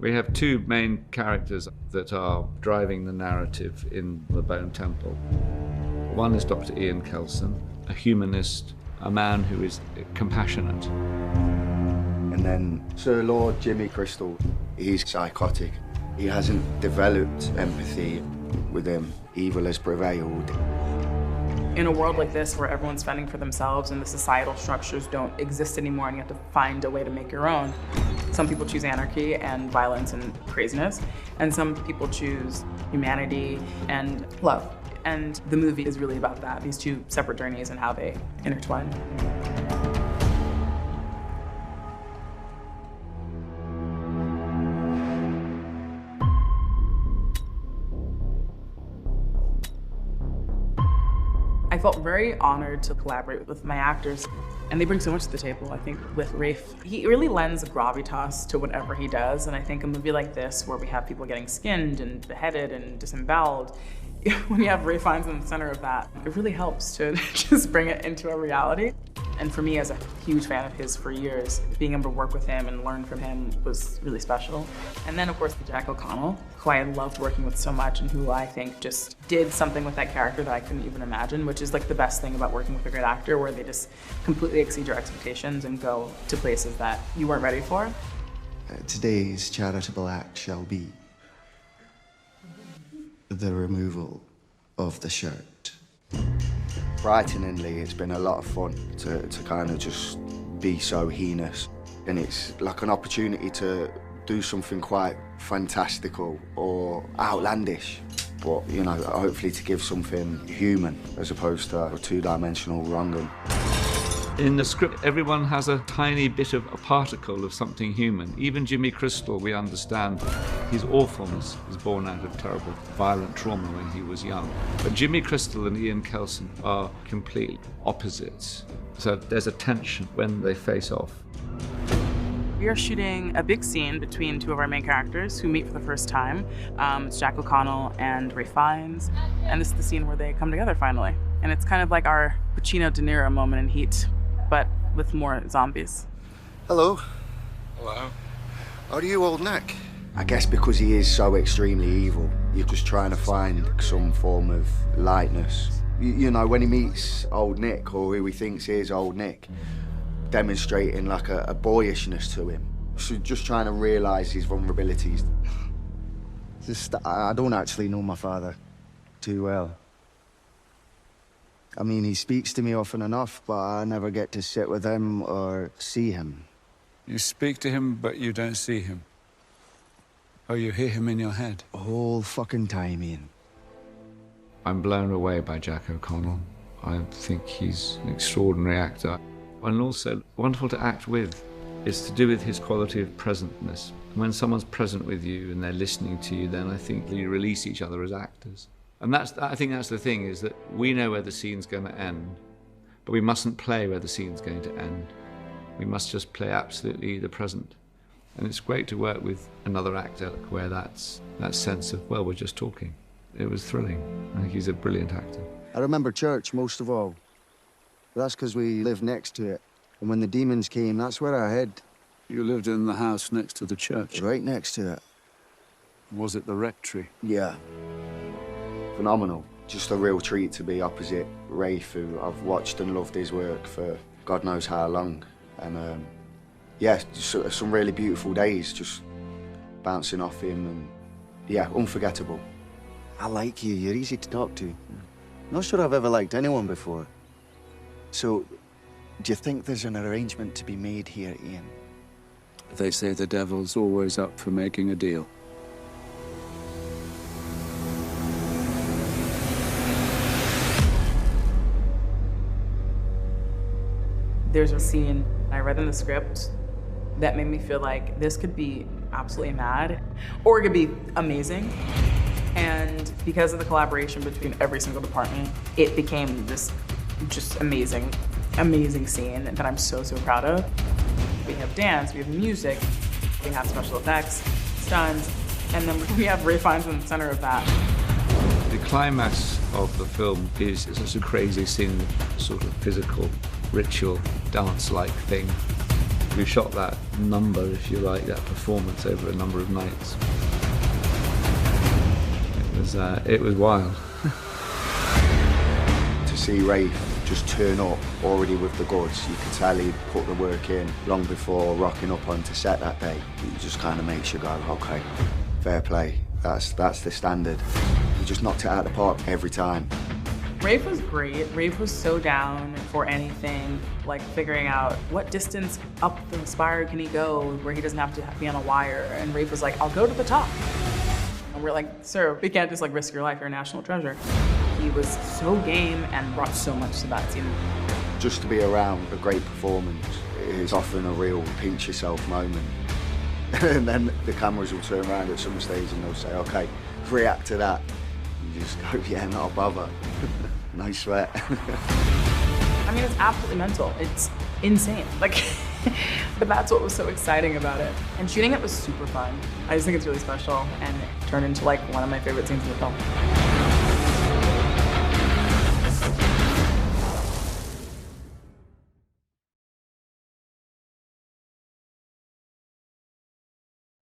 We have two main characters that are driving the narrative in the Bone Temple. One is Dr. Ian Kelson, a humanist, a man who is compassionate. And then Sir Lord Jimmy Crystal, he's psychotic. He hasn't developed empathy with him. Evil has prevailed. In a world like this where everyone's fending for themselves and the societal structures don't exist anymore and you have to find a way to make your own, some people choose anarchy and violence and craziness, and some people choose humanity and love. And the movie is really about that, these two separate journeys and how they intertwine. I felt very honored to collaborate with my actors, and they bring so much to the table. I think with Rafe, he really lends a gravitas to whatever he does, and I think a movie like this, where we have people getting skinned and beheaded and disemboweled, when you have Rafe Fiennes in the center of that, it really helps to just bring it into a reality. And for me, as a huge fan of his for years, being able to work with him and learn from him was really special. And then, of course, Jack O'Connell, who I loved working with so much and who I think just did something with that character that I couldn't even imagine, which is like the best thing about working with a great actor, where they just completely exceed your expectations and go to places that you weren't ready for. Today's charitable act shall be the removal of the shirt. Frighteningly, it's been a lot of fun to kind of just be so heinous. And it's like an opportunity to do something quite fantastical or outlandish, but, you know, hopefully to give something human as opposed to a two-dimensional wrong. In the script, everyone has a tiny bit of a particle of something human. Even Jimmy Crystal, we understand his awfulness is born out of terrible, violent trauma when he was young. But Jimmy Crystal and Ian Kelson are complete opposites. So there's a tension when they face off. We are shooting a big scene between two of our main characters who meet for the first time. It's Jack O'Connell and Rafe Fiennes. And this is the scene where they come together finally. And it's kind of like our Pacino De Niro moment in Heat, but with more zombies. Hello. Hello. How do you, old Nick? I guess because he is so extremely evil, you're just trying to find some form of lightness. You know, when he meets old Nick, or who he thinks is old Nick, demonstrating like a boyishness to him. So just trying to realise his vulnerabilities. I don't actually know my father too well. I mean, he speaks to me often enough, but I never get to sit with him or see him. You speak to him, but you don't see him. Oh, you hear him in your head? The whole fucking time, Ian. I'm blown away by Jack O'Connell. I think he's an extraordinary actor. And also wonderful to act with. It's to do with his quality of presentness. When someone's present with you and they're listening to you, then I think you release each other as actors. And I think that's the thing, is that we know where the scene's going to end, but we mustn't play where the scene's going to end. We must just play absolutely the present. And it's great to work with another actor where that's that sense of, well, we're just talking. It was thrilling. I think he's a brilliant actor. I remember church most of all. That's because we lived next to it. And when the demons came, that's where I hid. You lived in the house next to the church? Right next to it. Was it the rectory? Yeah. Phenomenal. Just a real treat to be opposite Rafe, who I've watched and loved his work for God knows how long. And yeah, just some really beautiful days, just bouncing off him, and yeah, unforgettable. I like you, you're easy to talk to. Not sure I've ever liked anyone before. So, do you think there's an arrangement to be made here, Ian? They say the devil's always up for making a deal. There's a scene I read in the script that made me feel like this could be absolutely mad, or it could be amazing. And because of the collaboration between every single department, it became this just amazing, amazing scene that I'm so, so proud of. We have dance, we have music, we have special effects, stunts, and then we have Rafe Fiennes in the center of that. The climax of the film is such a crazy scene, sort of physical, ritual, dance-like thing. We shot that number, if you like, that performance over a number of nights. It was wild. To see Rafe just turn up already with the goods, you could tell he'd put the work in long before rocking up onto set that day. It just kind of makes you go, okay, fair play, that's the standard. He just knocked it out of the park every time. Rafe was great. Rafe was so down for anything, like figuring out what distance up the spire can he go where he doesn't have to be on a wire. And Rafe was like, I'll go to the top. And we're like, sir, we can't just like risk your life, you're a national treasure. He was so game and brought so much to that scene. Just to be around a great performance is often a real pinch yourself moment. And then the cameras will turn around at some stage and they'll say, okay, react to that. You just go, yeah, not a bother. No sweat. I mean, it's absolutely mental. It's insane. Like, but that's what was so exciting about it. And shooting it was super fun. I just think it's really special and it turned into like one of my favorite scenes in the film.